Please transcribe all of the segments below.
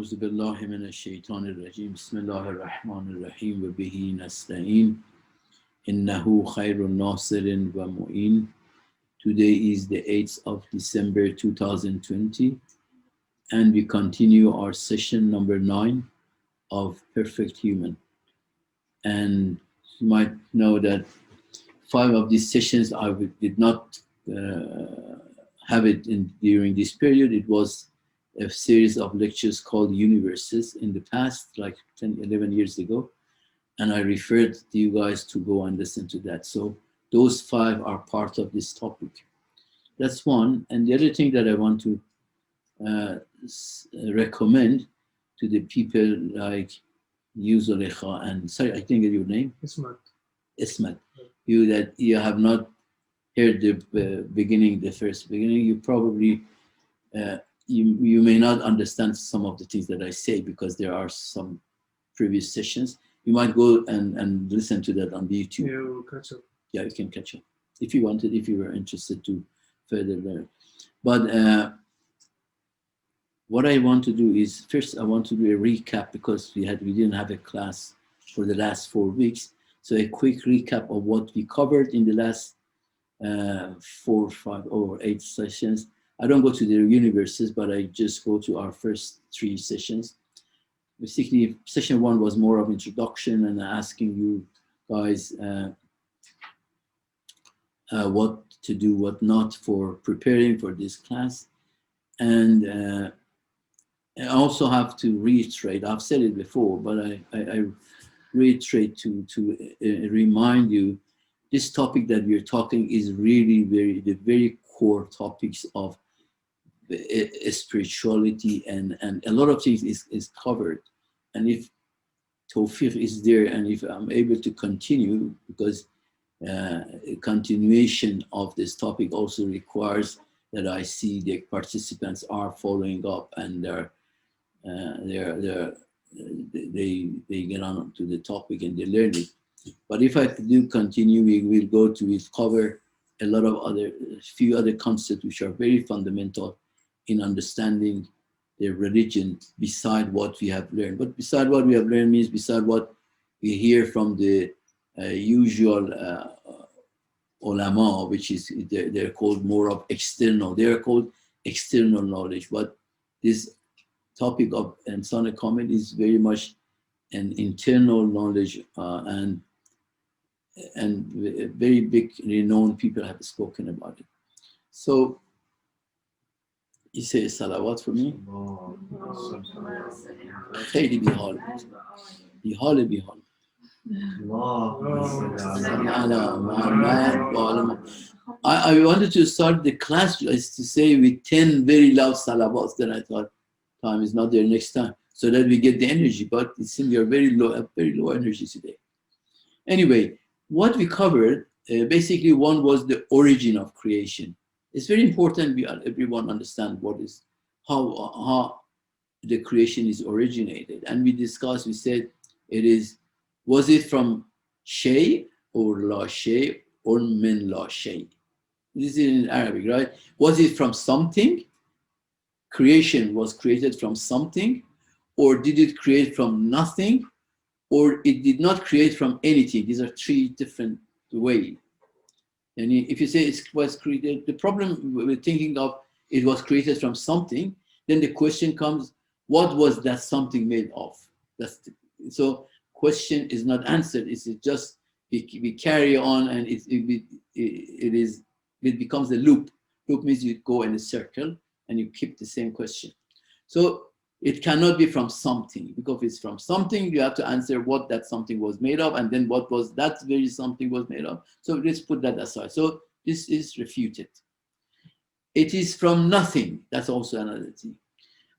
أعوذ بالله من الشيطان الرجيم بسم الله الرحمن الرحيم وبه نستعين إنه خير ناصر ومعين. Today is the 8th of December 2020 and we continue our session number 9 of Perfect Human. And you might know that 5 of these sessions I did not have it during this period. It was a series of lectures called Universes in the past, like 10, 11 years ago. And I referred to you guys to go and listen to that. So those 5 are part of this topic. That's one. And the other thing that I want to recommend to the people like you, Zulekha, and sorry, I didn't get your name. Ismat. You that you have not heard the first beginning, you probably you may not understand some of the things that I say because there are some previous sessions. You might go and listen to that on the YouTube. Yeah, we'll catch up. Yeah, you can catch up if you wanted, if you were interested to further learn. But what I want to do is first I want to do a recap because we didn't have a class for the last 4 weeks. So a quick recap of what we covered in the last 4, 5, or 8 sessions. I don't go to the universes, but I just go to our first 3 sessions. Basically, session 1 was more of introduction and asking you guys what to do, what not for preparing for this class. And I also have to reiterate, I've said it before, but I reiterate to remind you, this topic that we're talking is really the very core topics of spirituality, and a lot of things is covered. And if tawfiq is there, and if I'm able to continue, because continuation of this topic also requires that I see the participants are following up and they get on to the topic and they learn it. But if I do continue, we'll cover a lot of few other concepts which are very fundamental in understanding the religion beside what we have learned. But beside what we have learned means beside what we hear from the usual ulama, which is they're called more of external. They're called external knowledge. But this topic of Insana Kamil is very much an internal knowledge, and very big renowned people have spoken about it. So you say salawat for me. خیلی بیحال بیحال I wanted to start the class just to say with 10 very loud salawats. Then I thought time is not there next time, so that we get the energy. But it seems you're very low energy today. Anyway, what we covered, basically one was the origin of creation. It's very important everyone understand how the creation is originated. And we discussed, we said was it from shay or la shay or min la shay? This is in Arabic, right? Was it from something? Creation was created from something, or did it create from nothing, or it did not create from anything? These are 3 different ways. And if you say it was created, the problem with thinking of it was created from something, then the question comes, what was that something made of? So question is not answered. It's just we carry on, and it becomes a loop. Loop means you go in a circle and you keep the same question. So it cannot be from something, because if it's from something, you have to answer what that something was made of, and then what was that very something was made of. So let's put that aside. So this is refuted. It is from nothing. That's also another thing.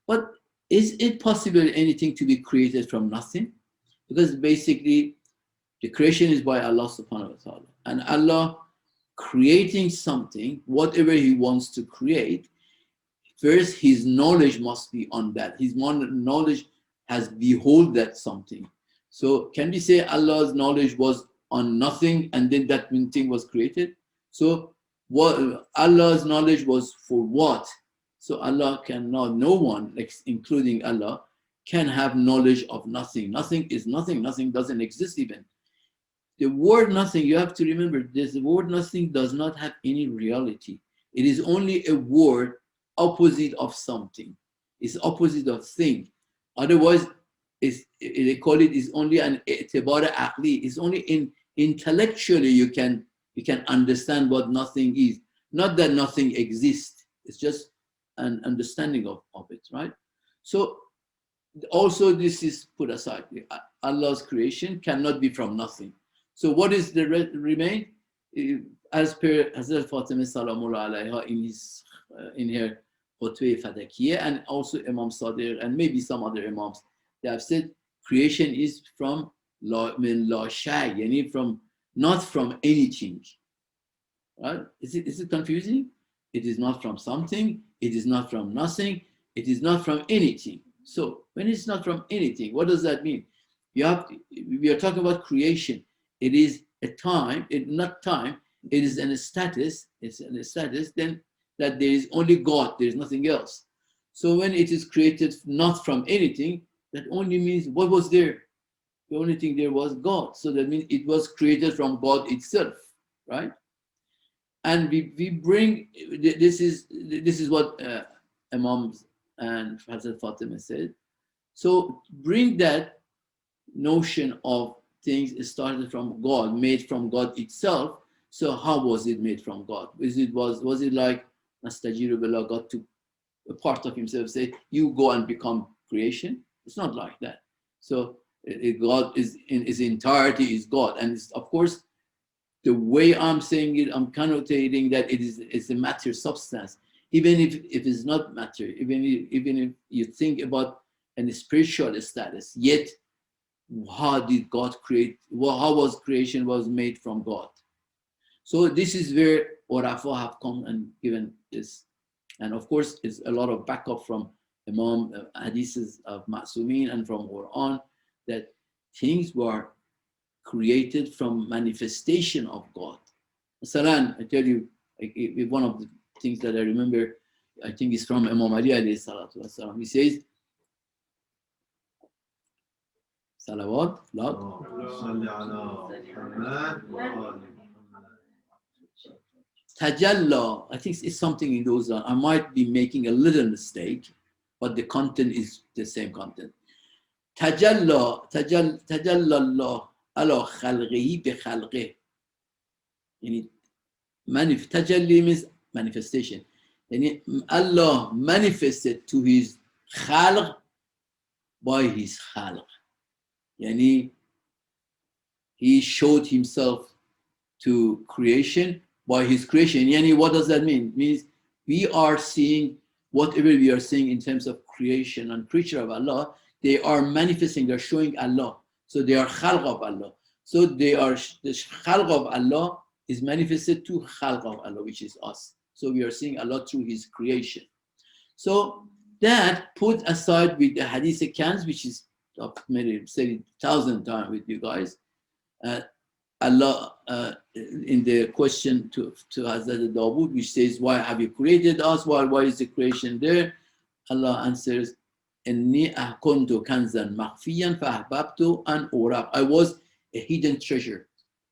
But is it possible anything to be created from nothing? Because basically the creation is by Allah subhanahu wa ta'ala. And Allah creating something, whatever He wants to create, first, His knowledge must be on that. His knowledge has behold that something. So can we say Allah's knowledge was on nothing and then that thing was created? So what Allah's knowledge was for what? So Allah cannot, no one, including Allah, can have knowledge of nothing. Nothing is nothing. Nothing doesn't exist even. The word nothing, you have to remember, this word nothing does not have any reality. It is only a word opposite of something. It's opposite of thing. Otherwise, they call it is only an i'tibar aqli. It's only intellectually you can understand what nothing is. Not that nothing exists. It's just an understanding of it, right? So also this is put aside. Allah's creation cannot be from nothing. So what is the remain? As per Hazrat Fatima Salamullah alayha in her Khutbah Fadakiyya, and also Imam Sadiq and maybe some other Imams, they have said creation is from la shay, yani from not from anything. Right? Is it confusing? It is not from something, it is not from nothing, it is not from anything. So when it's not from anything, what does that mean? We are talking about creation. It is a time, not time, it is a status, then that there is only God, there is nothing else. So when it is created not from anything, that only means what was there? The only thing there was God. So that means it was created from God itself, right? And we bring, this is what Imams and Hazrat Fatima said. So bring that notion of things started from God, made from God itself. So how was it made from God? Was it like Nastajiru Billah, God took a part of himself, say, you go and become creation? It's not like that. So God is in his entirety is God. And of course, the way I'm saying it, I'm connotating that it's a matter substance. Even if it's not matter, even if you think about a spiritual status, yet how did God create? How was creation was made from God? So this is where Orafa have come and given this, and of course, it's a lot of backup from Imam hadiths of Ma'sumin and from Quran that things were created from manifestation of God. Salan, I tell you, one of the things that I remember, I think is from Imam Ali alayhi salatu wasalam. He says, Salawat, Tajalla, I think it's something in those. I might be making a little mistake, but the content is the same content. Tajalla Allah ala khalqihi bi khalqih. Tajalli means manifestation. Yani Allah manifested to his khalq by his khalq. Yani he showed himself to creation by his creation. Yani what does that mean? It means we are seeing whatever we are seeing in terms of creation and creature of Allah, they are manifesting, they're showing Allah. So they are khalq of Allah. So the khalq of Allah is manifested to khalq of Allah, which is us. So we are seeing Allah through his creation. So that put aside with the hadith accounts, which is I've maybe said it 1,000 times with you guys. Allah in the question to Hazrat Dawood, which says, why have you created us? Why is the creation there? Allah answers, Inni ahkuntu kanzan makhfiyan fahbabtu an uraq. I was a hidden treasure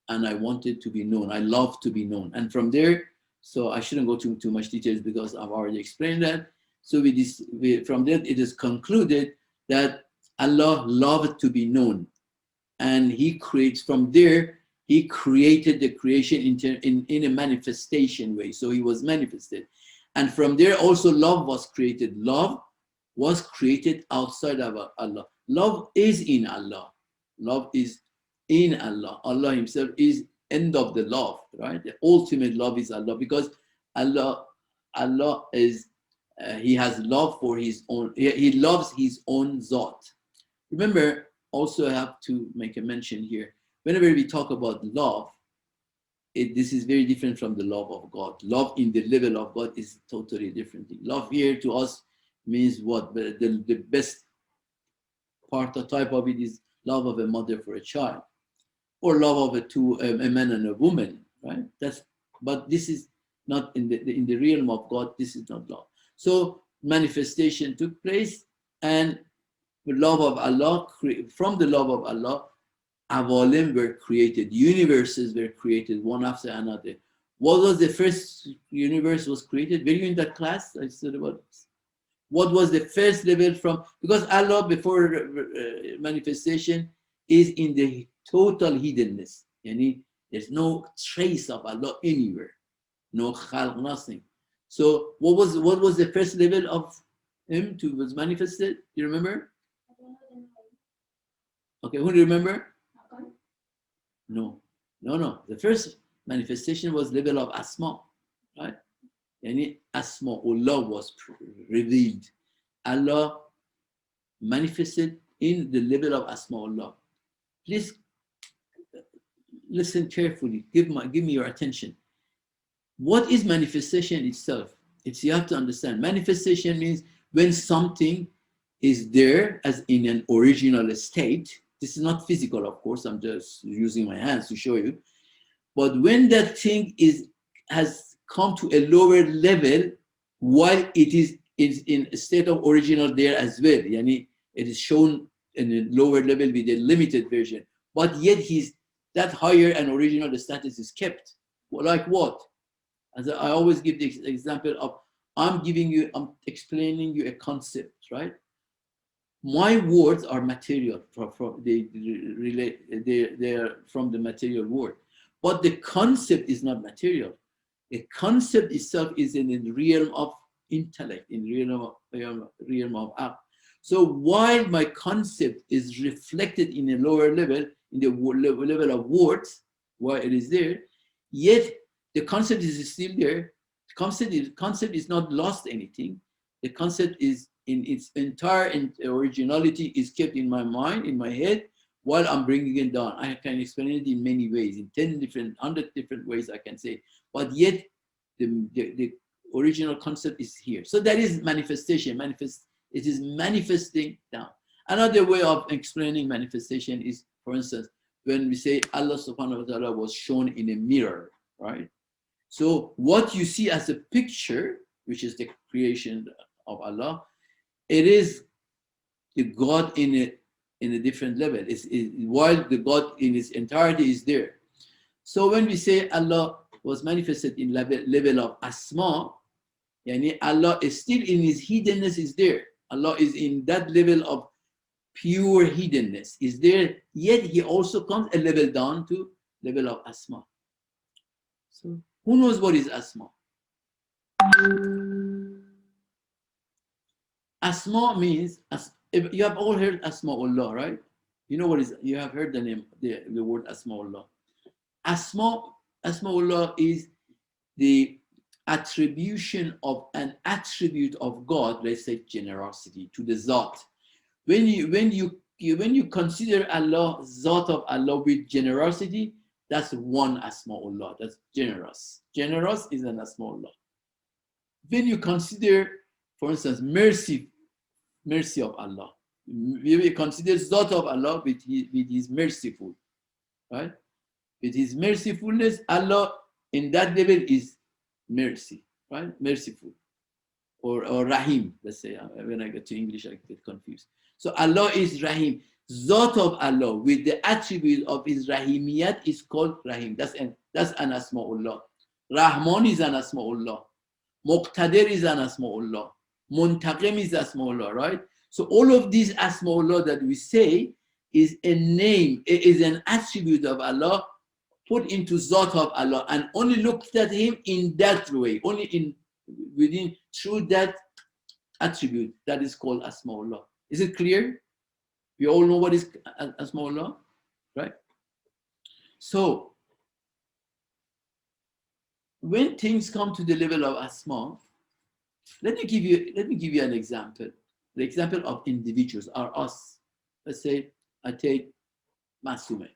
and I wanted to be known. I love to be known. And from there, so I shouldn't go too much details because I've already explained that. So from that, it is concluded that Allah loved to be known. And he creates from there, he created the creation in a manifestation way. So he was manifested. And from there also love was created. Love was created outside of Allah. Love is in Allah. Love is in Allah. Allah himself is end of the love, right? The ultimate love is Allah, because Allah is, he has love for his own, he loves his own Zat. Remember, also I have to make a mention here. Whenever we talk about love, this is very different from the love of God. Love in the level of God is totally different thing. Love here to us means what? The best part, the type of it is love of a mother for a child, or love of a man and a woman, right? But this is not in the realm of God. This is not love. So manifestation took place, and The love of Allah, from the love of Allah, awalim were created, universes were created one after another. What was the first universe was created? Were you in that class? I said about this. What was the first level from? Because Allah before manifestation is in the total hiddenness. Yani there's no trace of Allah anywhere, no khalq, nothing. So what was the first level of him to was manifested? You remember? Okay, who do you remember? No. The first manifestation was level of Asma, right? Yani Asma'ullah was revealed. Allah manifested in the level of Asma'ullah. Please listen carefully. Give me your attention. What is manifestation itself? You have to understand. Manifestation means when something is there as in an original state. This is not physical, of course. I'm just using my hands to show you. But when that thing has come to a lower level, while it is in a state of original there as well, yani it is shown in a lower level with a limited version, but yet that higher and original status is kept. Like what? As I always give the example of, I'm explaining you a concept, right? My words are material, they are from the material world, but the concept is not material. The concept itself is in the realm of intellect, in realm of act. So while my concept is reflected in a lower level, in the level of words, while it is there, yet the concept is still there. The concept is not lost anything. The concept is in its entire originality is kept in my mind, in my head, while I'm bringing it down. I can explain it in many ways, in 100 different ways I can say, but yet the original concept is here. So that is manifestation. It is manifesting down. Another way of explaining manifestation is, for instance, when we say Allah subhanahu wa ta'ala was shown in a mirror, right? So what you see as a picture, which is the creation of Allah, it is the God in a different level. While the God in its entirety is there. So when we say Allah was manifested in level of Asma, yani Allah is still in his hiddenness is there. Allah is in that level of pure hiddenness is there, yet he also comes a level down to level of Asma. So who knows what is Asma? Asma means, you have all heard Asma'ullah, right? You know what is, you have heard the name, the word Asma'ullah. Asma'ullah is the attribution of an attribute of God, let's say generosity, to the Zat. When you consider Allah, Zat of Allah with generosity, that's one Asma'ullah, that's generous. Generous is an Asma'ullah. When you consider, for instance, mercy of Allah, we consider Zat of Allah with his merciful, right? With his mercifulness, Allah in that level is mercy, right? Merciful. Or Rahim, let's say. When I get to English, I get confused. So Allah is Rahim. Zat of Allah with the attribute of his Rahimiyat is called Rahim. That's an Asma'ullah. Rahman is an Asma'ullah. Muqtadir is an Asma'ullah. Muntaqim is Asma'ullah, right? So all of these Asma'ullah that we say is a name, is an attribute of Allah put into Zat of Allah and only looked at him in that way, only through that attribute that is called Asma'ullah. Is it clear? We all know what is Asma'ullah, right? So when things come to the level of Asma, let me give you an example. The example of individuals are us. Let's say I take Masume.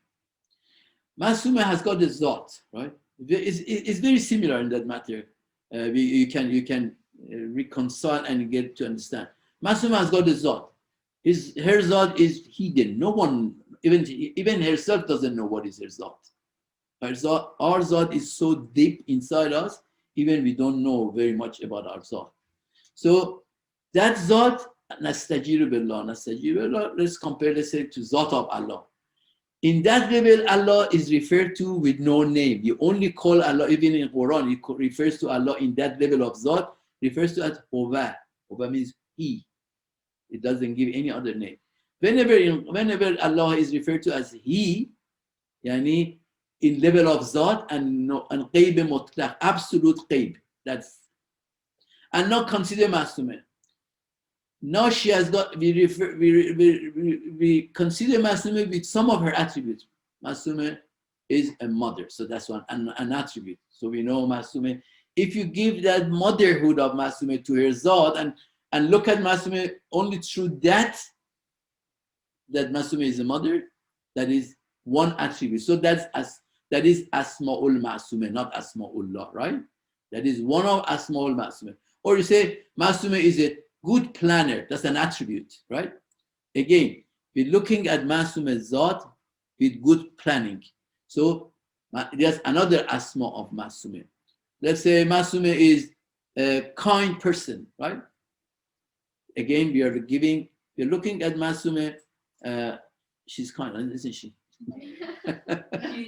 Masume has got a Zat, right? It's very similar in that matter. You can reconcile and get to understand. Masume has got a Zat. Her Zat is hidden. No one, even herself, doesn't know what is her Zat. Our Zat is so deep inside us, even we don't know very much about our Zat. So that Zat nastajiru billah, nastajiru billah. Let's compare, let's say, to Zat of Allah. In that level, Allah is referred to with no name. You only call Allah, even in Quran, it refers to Allah in that level of Zat, refers to as Huwa. Huwa means He. It doesn't give any other name. Whenever Allah is referred to as He, yani in level of Zat and Qayb Mutlaq, absolute Qayb. That's, and not consider Masumah. Now she has got, we consider Masumah with some of her attributes. Masumah is a mother, so that's one, an attribute. So we know Masumah. If you give that motherhood of Masumah to her Zat and look at Masumah only through that Masumah is a mother, that is one attribute. So that is Asma'ul Masumah, not Asma'ullah, right? That is one of Asma'ul Masumah. Or you say Masumah is a good planner, that's an attribute, right? Again, we're looking at Masumah Zat with good planning. So there's another Asma of Masumah. Let's say Masumah is a kind person, right? Again, we're looking at Masumah, she's kind, isn't she?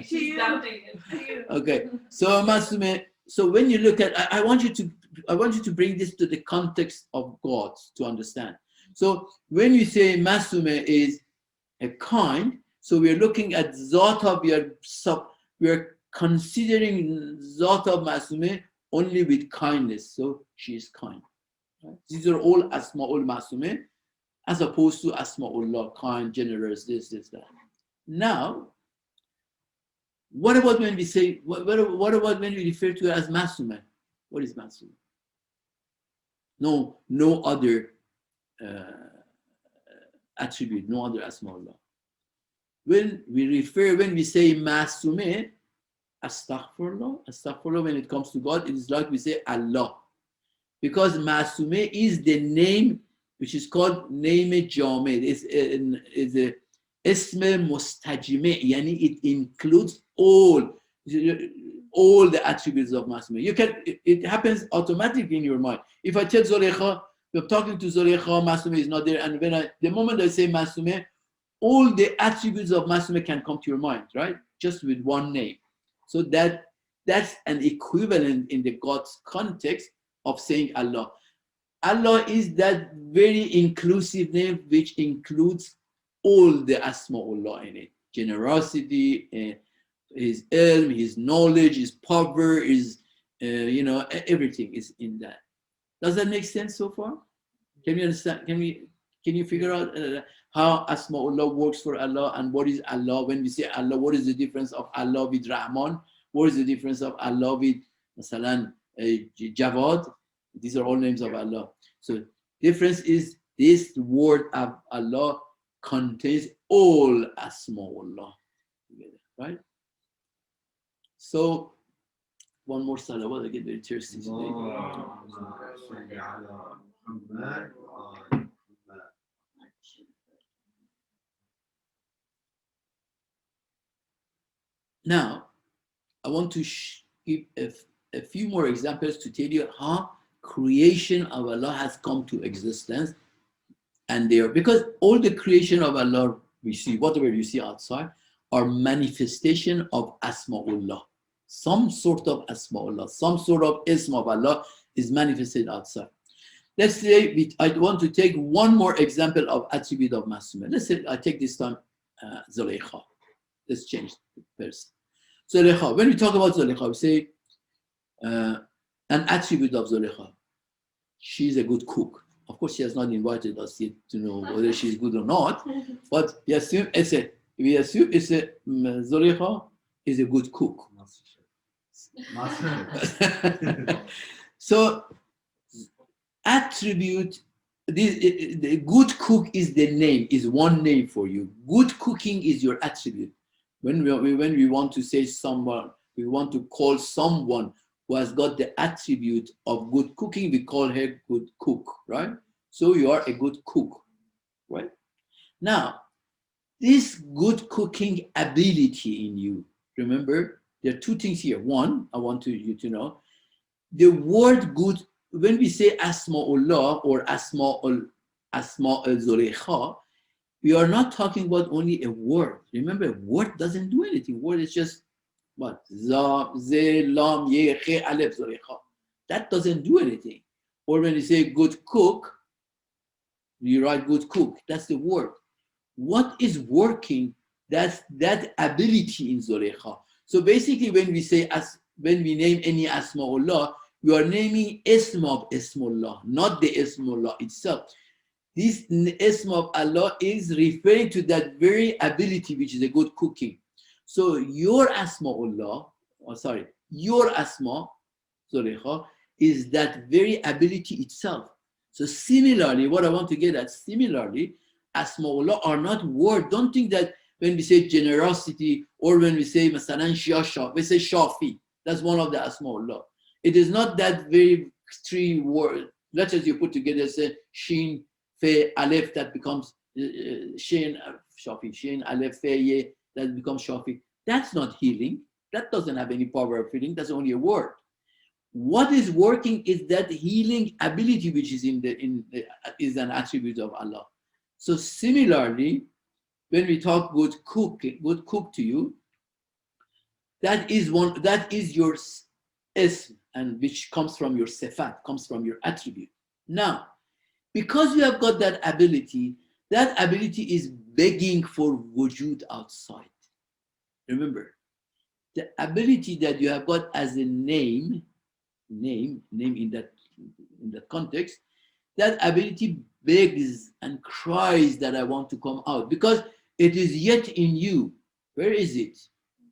She's doubting it. Okay, so Masumah, so when you look at, I want you to bring this to the context of God to understand. So when you say Masumah is a kind, so we're looking at Zat of we're considering Zat of Masumah only with kindness. So she is kind. Right? These are all Asma'ul Masumah, as opposed to Asma'ullah, kind, generous, this, that. Now, what about when we say, what about when we refer to it as Masumah? What is Masumah? No other attribute, no other Asma'ullah. When we say Masumah, Astaghfirullah, when it comes to God, it is like we say Allah. Because Masumah is the name which is called Name Jamid. It's a Ism Mustajimi, yani it includes all the attributes of Masumah. It happens automatically in your mind. If I tell Zulaykha, you're talking to Zulaykha, Masumah is not there, and the moment I say Masumah, all the attributes of Masumah can come to your mind, right? Just with one name. So that's an equivalent in the God's context of saying Allah. Allah is that very inclusive name which includes all the Asma'ullah in it. Generosity, His ilm, His knowledge, His power, His, everything is in that. Does that make sense so far? Can you understand? Can you figure out how Asma'ullah works for Allah, and what is Allah? When we say Allah, what is the difference of Allah with Rahman? What is the difference of Allah with Masalan, Jawad? These are all names of Allah. So difference is this word of Allah contains all Asma'ullah, right? So one more salawat, I get very thirsty today. Now, I want to give a few more examples to tell you how creation of Allah has come to existence. And because all the creation of Allah we see, whatever you see outside, are manifestation of Asma'ullah. Some sort of Asma'ullah, some sort of Ism of Allah is manifested outside. Let's say I want to take one more example of attribute of Masumah. Let's say I take this time Zulaykha. Let's change the person. Zulaykha. When we talk about Zulaykha, we say an attribute of Zulaykha. She's a good cook. Of course, she has not invited us yet to know whether she's good or not. But we assume Zulaykha is a good cook. So, attribute, the good cook is the name, is one name for you. Good cooking is your attribute. When we want to say someone, we want to call someone who has got the attribute of good cooking, we call her good cook, right? So you are a good cook, right? Now, this good cooking ability in you, remember, there are two things here. One, I want you to know, the word good, when we say Asma'ullah or Asma'ul Asma al-Zulekha, we are not talking about only a word. Remember, a word doesn't do anything. Word is just what? Za, ze, lam, ye, khe, alef, Zulekha. That doesn't do anything. Or when you say good cook, you write good cook. That's the word. What is working? That's that ability in Zulekha. So basically, when we say when we name any Asma'ullah, we are naming Ism of Ismullah, not the Ismullah itself. This Ism of Allah is referring to that very ability, which is a good cooking. So your Asma'ullah, your Asma, Zulekha, is that very ability itself. So similarly, what I want to get at, similarly, Asma'ullah are not words. Don't think that when we say generosity or when we say Masalan Shia, we say Shafi. That's one of the Asma'ullah. It is not that very three word letters you put together, say Shin, Fe, Aleph, that becomes Shin, Shafi, Shin, Aleph, Fe, Ye, that becomes Shafi. That's not healing. That doesn't have any power of healing. That's only a word. What is working is that healing ability, which is is an attribute of Allah. So similarly, when we talk good cook to you, that is your ism, and which comes from your sifat, comes from your attribute. Now, because you have got that ability is begging for wujud outside. Remember, the ability that you have got as a name in that context, that ability begs and cries that I want to come out because it is yet in you. Where is it?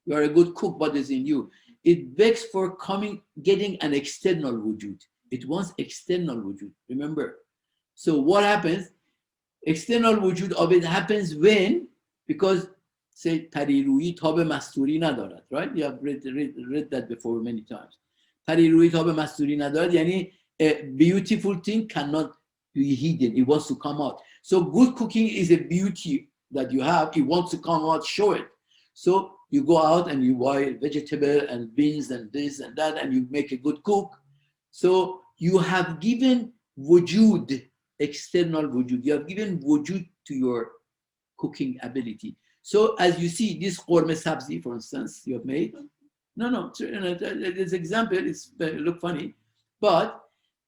You are a good cook, but it's in you. It begs for getting an external wujud. It wants external wujud. Remember. So what happens? External wujud of it happens when, because say Tariruyi tabe masturi nadarad, right? You have read that before many times. Tariruyi tabe masturi nadarad, yani a beautiful thing cannot be hidden. It wants to come out. So good cooking is a beauty that you have. It wants to come out, show it. So you go out and you buy vegetable and beans and this and that, and you make a good cook. So you have given wujud, external wujud. You have given wujud to your cooking ability. So as you see, this korme sabzi, for instance, you have made. No, this example is look funny, but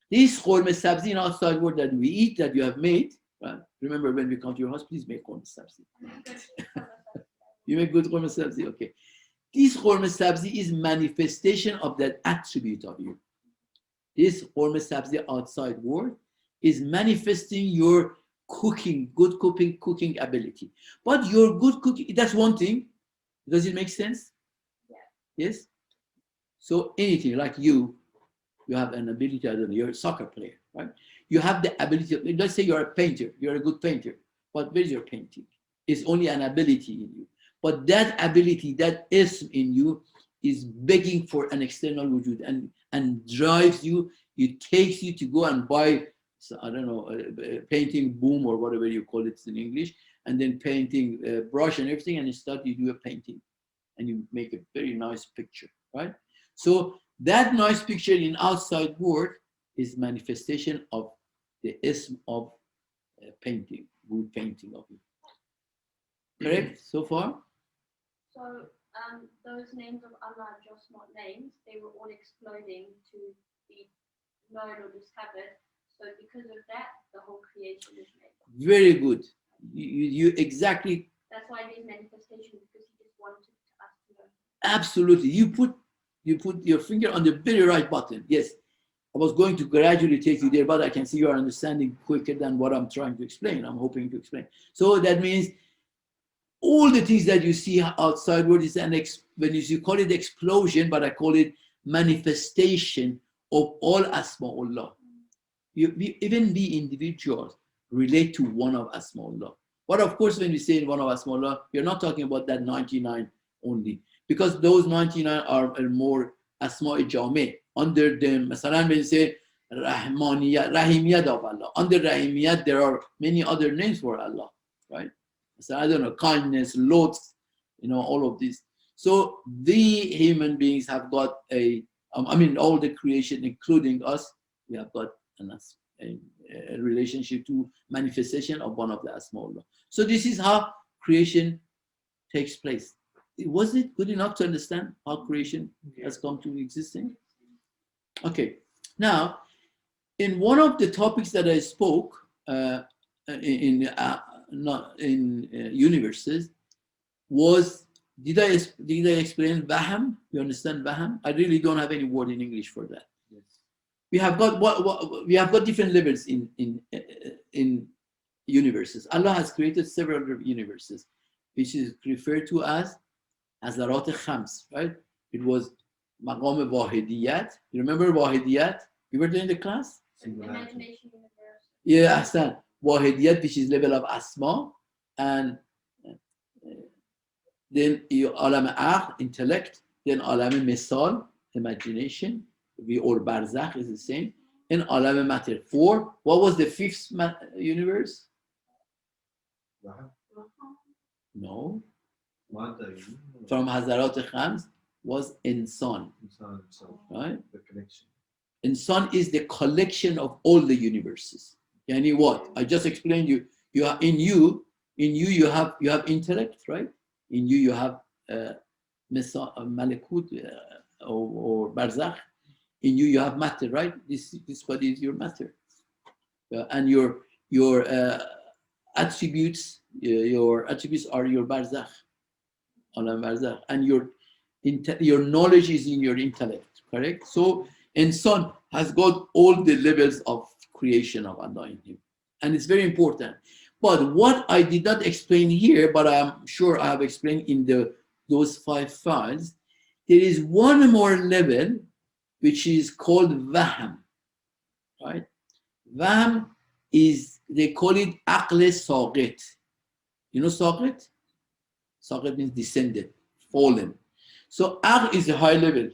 this korme sabzi in outside world that we eat, that you have made, right? Remember when we come to your house, please make korme sabzi. You make good korme sabzi, okay. This korme sabzi is manifestation of that attribute of you. This korme sabzi outside world is manifesting your good cooking ability. But your good cooking, that's one thing. Does it make sense? Yeah. Yes? So anything like you have an ability, I don't know, you're a soccer player, right? You have the ability, let's say you're a painter, you're a good painter, but where's your painting? It's only an ability in you. But that ability, that is in you, is begging for an external wujud and drives you, it takes you to go and buy, I don't know, a painting boom or whatever you call it in English, and then painting brush and everything, and you do a painting and you make a very nice picture, right? So that nice picture in outside world is manifestation of the ism of painting, good painting of it. Correct so far? So those names of Allah are just not names. They were all exploding to be known or discovered. So because of that, the whole creation is made. Very good. You exactly. That's why there's manifestation, because he just wanted us to know. Absolutely. You put your finger on the very right button. Yes. I was going to gradually take you there, but I can see you are understanding quicker than what I'm trying to explain. I'm hoping to explain. So that means all the things that you see outside world is when you call it explosion, but I call it manifestation of all Asma'ullah. Even we individuals relate to one of Asma'ullah. But of course, when we say one of Asma'ullah, we're not talking about that 99 only, because those 99 are more Asma'i Jame. Under them, Masalan, when you say Rahmaniyat, Rahimiyat of Allah, under Rahimiyat, there are many other names for Allah, right? So I don't know, kindness, lots, all of these. So the human beings have got all the creation, including us, we have got relationship to manifestation of one of the Asmaullah. So this is how creation takes place. Was it good enough to understand how creation has come to existing? Okay. Now, in one of the topics that I spoke in universes was, did I explain Vaham? You understand Vaham? I really don't have any word in English for that. Yes. We have got we have got different levels in universes. Allah has created several universes, which is referred to as Hazarat Khams, right? It was Maqam Wahidiyat. You remember Wahidiyat? You were there in the class? Imagination universe. Yeah, Ahsan. Wahidiyat, which is level of Asma, and then Alam Aql, intellect, then Alam Misal, imagination, or Barzakh is the same, and Alam Matter. 4. What was the fifth universe? No. From Hazarat Khams was Insan, right? The connection. Insan is the collection of all the universes. Yani what? I just explained you. You are in you have intellect, right? In you have malakut or barzakh. In you have matter, right? This body is your matter, and your attributes. Your attributes are your barzakh, and your knowledge is in your intellect, correct? So insan has got all the levels of creation of Allah in him, and it's very important. But what I did not explain here, but I am sure I have explained in those 5 files, there is one more level which is called Vaham, right? Vaham is, they call it Aql Saqit. You know Saqit? Saqit means descended, fallen. So Aql is a high level.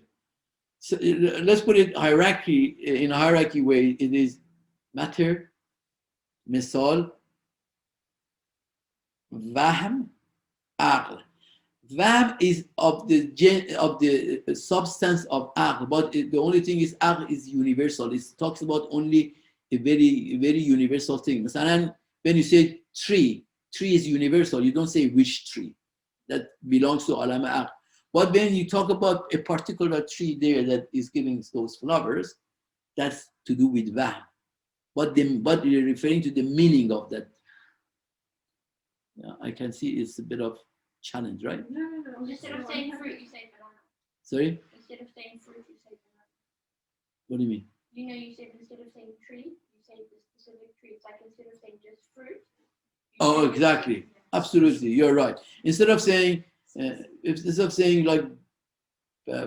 So let's put it in a hierarchy way. It is matter, misal, Vahm, Aql. Vahm is of the substance of Aql, but the only thing is Aql is universal. It talks about only a very, very universal thing. And when you say tree is universal. You don't say which tree. That belongs to Alam Aql. But when you talk about a particular tree there that is giving those flowers, that's to do with Vahm. But you're referring to the meaning of that. Yeah, I can see it's a bit of challenge, right? No. Instead of saying fruit, you say banana. Sorry? Instead of saying fruit, you say banana. What do you mean? You know, you said instead of saying tree, you say the specific tree. It's like instead of saying just fruit. Oh, exactly. Absolutely, you're right. Instead of saying like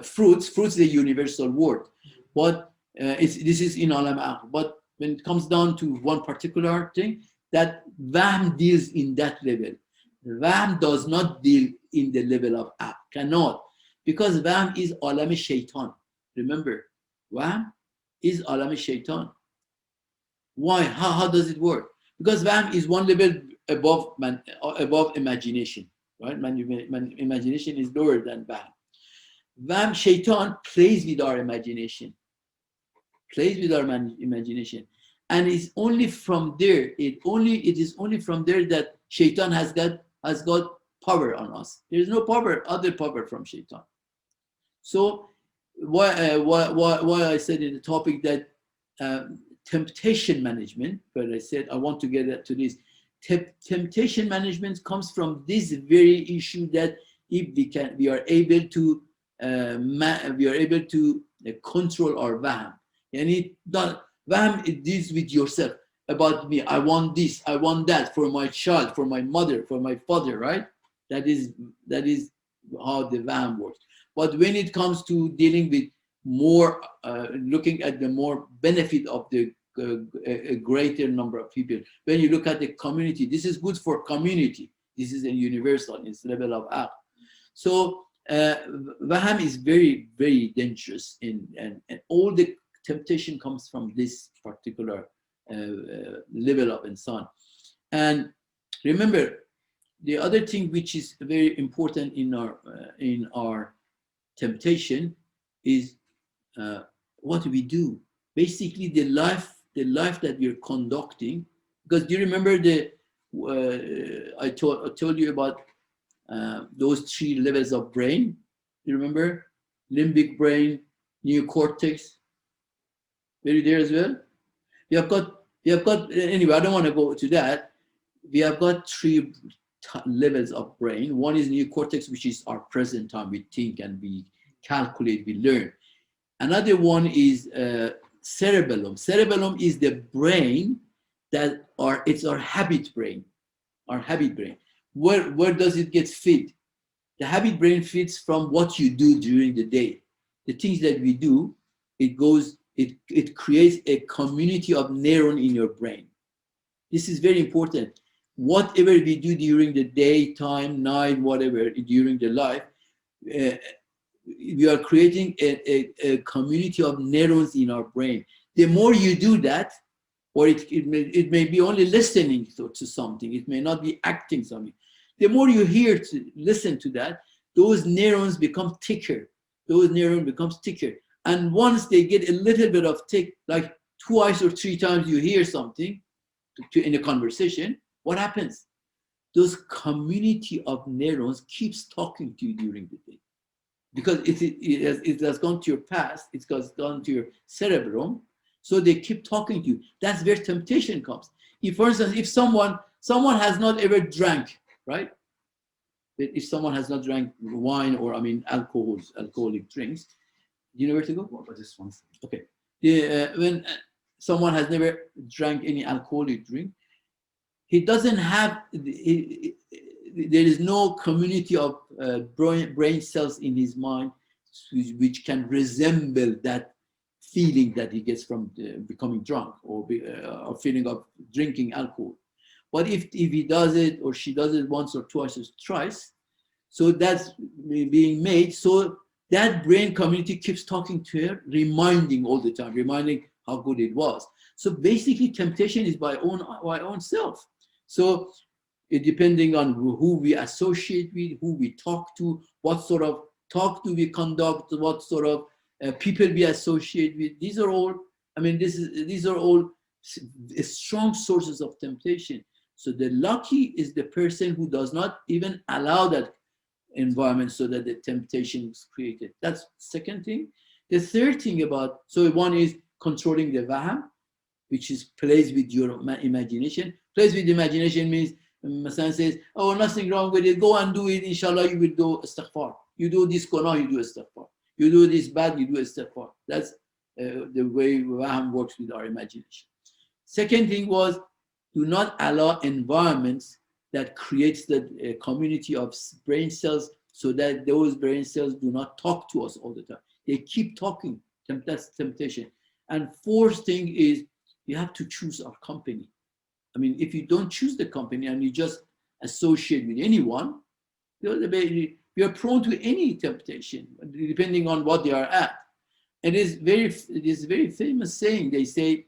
fruits is a universal word, but this is in Alam Aql. But when it comes down to one particular thing, that Vahm deals in that level. Vahm does not deal in the level of Aql. Cannot, because Vahm is Alam Shaitan. Remember, Vahm is Alam Shaitan. Why? How does it work? Because Vahm is one level above imagination, right? Imagination is lower than Vahm. Vahm, Shaitan plays with our imagination, and it's only from there. It is only from there that Shaitan has got power on us. There is no other power from Shaitan. So why I said in the topic that temptation management, but I said I want to get to this. Temptation management comes from this very issue that if we are able to control our Vahm. And Vahm, it deals with yourself, about me. I want this, I want that for my child, for my mother, for my father, right? That is how the Vahm works. But when it comes to dealing with more, looking at the more benefit of the a greater number of people, when you look at the community, this is good for community. This is a universal, it's level of Aql. So Vahm is very, very dangerous, and all the temptation comes from this particular level of insan. And remember, the other thing which is very important in our temptation is what we do. Basically, the life the life that we're conducting. Because do you remember I told you about those 3 levels of brain? Do you remember? Limbic brain, neocortex. Were you there as well? We have got anyway. I don't want to go to that. We have got 3 levels of brain. One is neocortex, which is our present time. We think and we calculate, we learn. Another one is cerebellum. Cerebellum is the brain it's our habit brain. Our habit brain. Where does it get fed? The habit brain feeds from what you do during the day. The things that we do, it creates a community of neurons in your brain. This is very important. Whatever we do during the daytime, night, whatever, during the life, we are creating a community of neurons in our brain. The more you do that, or it may be only listening to something, it may not be acting something. The more you listen to that, those neurons become thicker. And once they get a little bit of thick, like twice or 3 times you hear something in a conversation, what happens? Those community of neurons keeps talking to you during the day. Because it has gone to your past, it has gone to your cerebrum, so they keep talking to you. That's where temptation comes. For instance, if someone has not ever drank, right? If someone has not drank wine or alcoholic drinks, do you know where to go? What was this one? Okay. When someone has never drank any alcoholic drink, he doesn't have. There is no community of brain cells in his mind which can resemble that feeling that he gets from becoming drunk or feeling of drinking alcohol. But if he does it or she does it once or twice or thrice, so that's being made. So that brain community keeps talking to her, reminding all the time, reminding how good it was. So basically, temptation is by own self. So depending on who we associate with, who we talk to, what sort of talk do we conduct, what sort of people we associate with. These are all strong sources of temptation. So the lucky is the person who does not even allow that environment so that the temptation is created. That's the second thing. The third thing so one is controlling the vaham, which is plays with your imagination. Plays with imagination means Masan says, oh, nothing wrong with it, go and do it, inshallah you will do istighfar. You do this guna, you do istighfar. You do this bad, you do istighfar. That's the way Waham works with our imagination. Second thing was, do not allow environments that creates the community of brain cells so that those brain cells do not talk to us all the time. They keep talking. That's temptation. And fourth thing is, you have to choose our company. I mean, if you don't choose the company and you just associate with anyone, you're prone to any temptation, depending on what they are at. It is very famous saying. They say,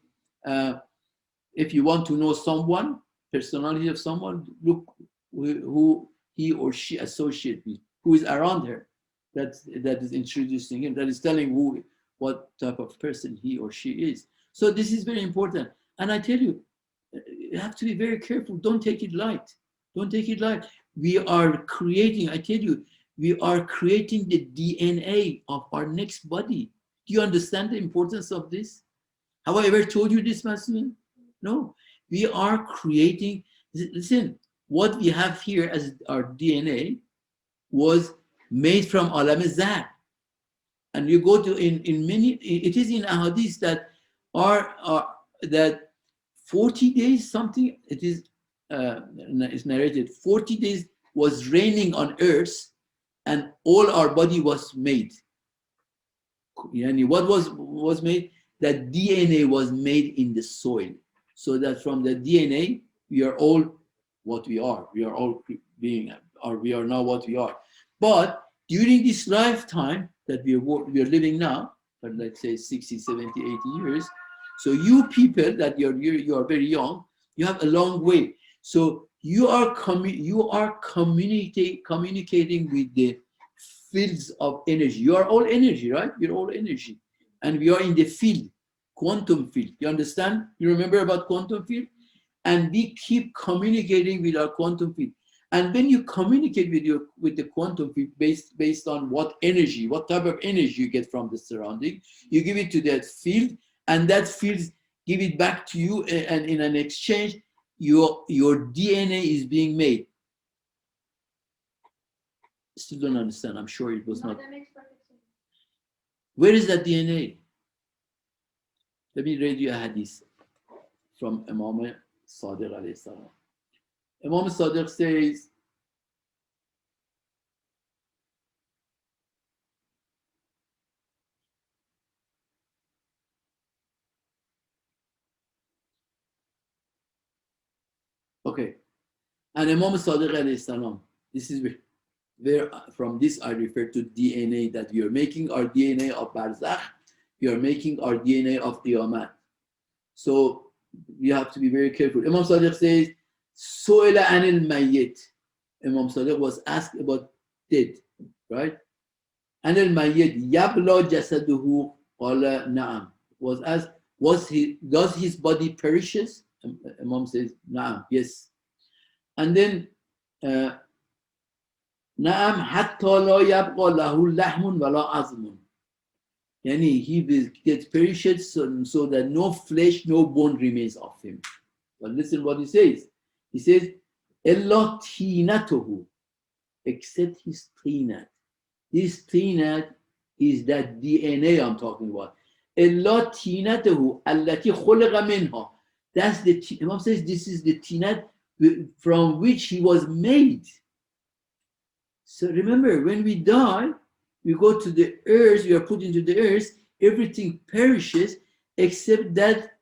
if you want to know someone, personality of someone, look who he or she associates with, who is around her. That is introducing him. That is telling what type of person he or she is. So this is very important. And I tell you, you have to be very careful. Don't take it light. Don't take it light. We are creating the DNA of our next body. Do you understand the importance of this? Have I ever told you this, Masmin? No. We are creating, listen, what we have here as our DNA was made from alam zar. And you go to in many, it is in ahadith that that 40 days something, it is it's narrated, 40 days was raining on earth and all our body was made. And what was made? That DNA was made in the soil. So that from the DNA, we are all what we are. We are all being, or we are now what we are. But during this lifetime that we are living now, for let's say 60, 70, 80 years, so you people that you are very young, you have a long way. So you are communicating with the fields of energy. You are all energy, right? You're all energy. And we are in the field quantum field. You understand? You remember about quantum field? And we keep communicating with our quantum field. And when you communicate with the quantum field based on what energy, what type of energy you get from the surrounding, you give it to that field, and that field give it back to you, and in an exchange, your DNA is being made. Still don't understand. I'm sure it was not. That makes perfect sense. Where is that DNA? Let me read you a hadith from Imam Sadiq alayhi salam. Imam Sadiq says, okay, and Imam Sadiq alayhi salam, this is where from this I refer to DNA, that we are making our DNA of Barzakh, we are making our DNA of Qiyamah. So you have to be very careful. Imam Sadiq says, Su'ila anil mayyit. Imam Sadiq was asked about dead, right? Anil mayyit yabla jasaduhu qala na'am. Was asked, does his body perishes? Imam says, na'am, yes. And then, na'am hatta la yabqa lahu lahmun wala azmun. Yani he will get perished so that no flesh, no bone remains of him. But listen what he says. He says, Ella tinatuhu, except his tinat. This tinat is that DNA I'm talking about. Ella tinatuhu allati khulaqa minha. That's the Imam says this is the tinat from which he was made. So remember, when we die, we go to the earth, we are put into the earth, everything perishes except that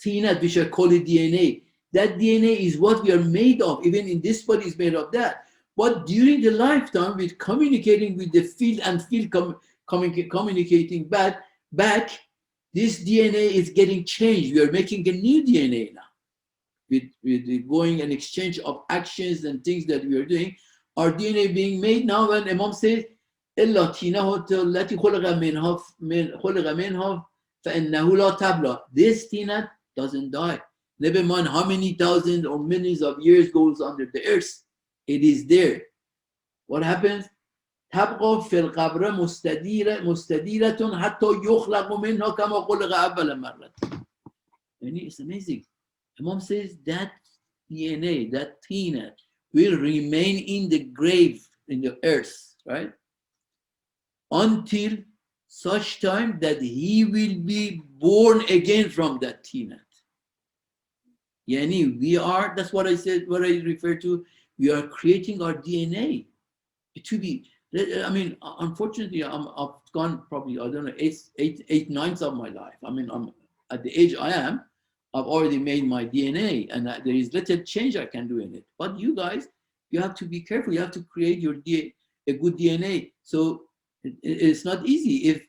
tinat, which I call it DNA. That DNA is what we are made of. Even in this body is made of that. But during the lifetime, with communicating with the field and field communicating back, this DNA is getting changed. We are making a new DNA now. With going an exchange of actions and things that we are doing, our DNA being made now. When Imam says, إلا تينه التي خلق منها فإنه لا تبلى. This tinat doesn't die. Never mind how many thousands or millions of years goes under the earth. It is there. What happens? تبقى في القبر مستديرة حتى يخلق منها كما خلق أول مرة. And it's amazing. Imam says that DNA, that tinat, will remain in the grave, in the earth, right? Until such time that he will be born again from that tinat. Yani we are, that's what I said, what I refer to, we are creating our DNA to be, I mean, unfortunately, I've gone probably, I don't know, eight ninths of my life. I mean, I'm at the age I am, I've already made my DNA, and there is little change I can do in it. But you guys, you have to be careful. You have to create your a good DNA. So it's not easy.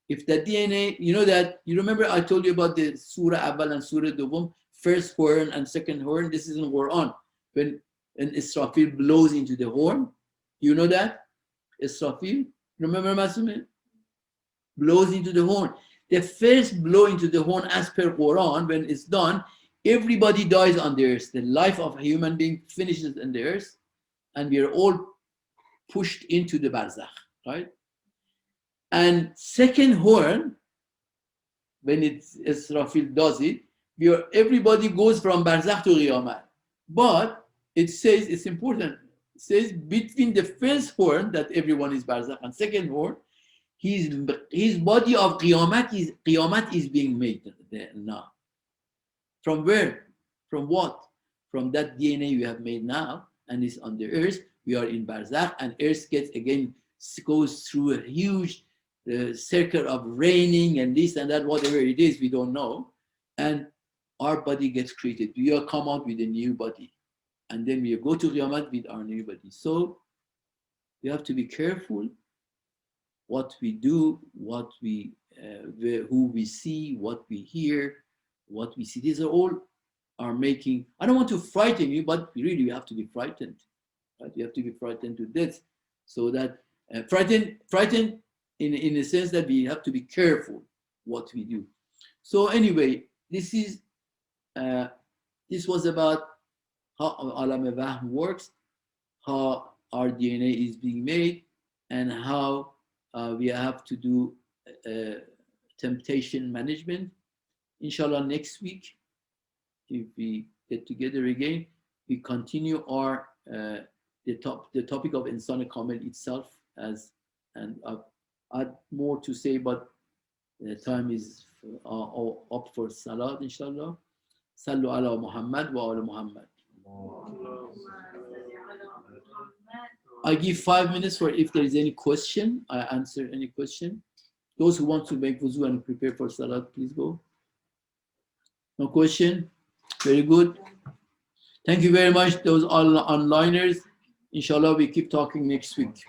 If that DNA, you know that, you remember I told you about the Surah Awal and Surah Dubum, first horn and second horn. This is in Quran. When Israfil blows into the horn, you know that? Israfil, remember Masumil? Blows into the horn. The first blow into the horn, as per Quran, when it's done, everybody dies on the earth. The life of a human being finishes on the earth, and we are all pushed into the barzakh, right? And second horn, when Israfil does it, everybody goes from barzakh to qiyamah. But it says, it's important, it says between the first horn, that everyone is barzakh, and second horn, his body of qiyamah is being made there now. From where? From what? From that DNA we have made now, and is on the earth. We are in barzakh, and earth goes through a huge circle of raining and this and that, whatever it is, we don't know. And our body gets created. We will come out with a new body, and then we go to qiyamah with our new body. So we have to be careful what we do, what we, who we see, what we hear, what we see. These are all are making. I don't want to frighten you, but really we have to be frightened. Right? You have to be frightened to death, so that frightened in a sense that we have to be careful what we do. So anyway, this was about how Alam Wahm works, how our DNA is being made, and how we have to do temptation management. Inshallah, next week, if we get together again, we continue our the topic of Insan Kamil itself, and add more to say, but the time is up for Salat, inshallah. Sallu ala Muhammad wa ala Muhammad. I give 5 minutes for if there is any question. I answer any question. Those who want to make wuzu and prepare for Salat, please go. No question? Very good. Thank you very much, those onliners. Inshallah, we keep talking next week.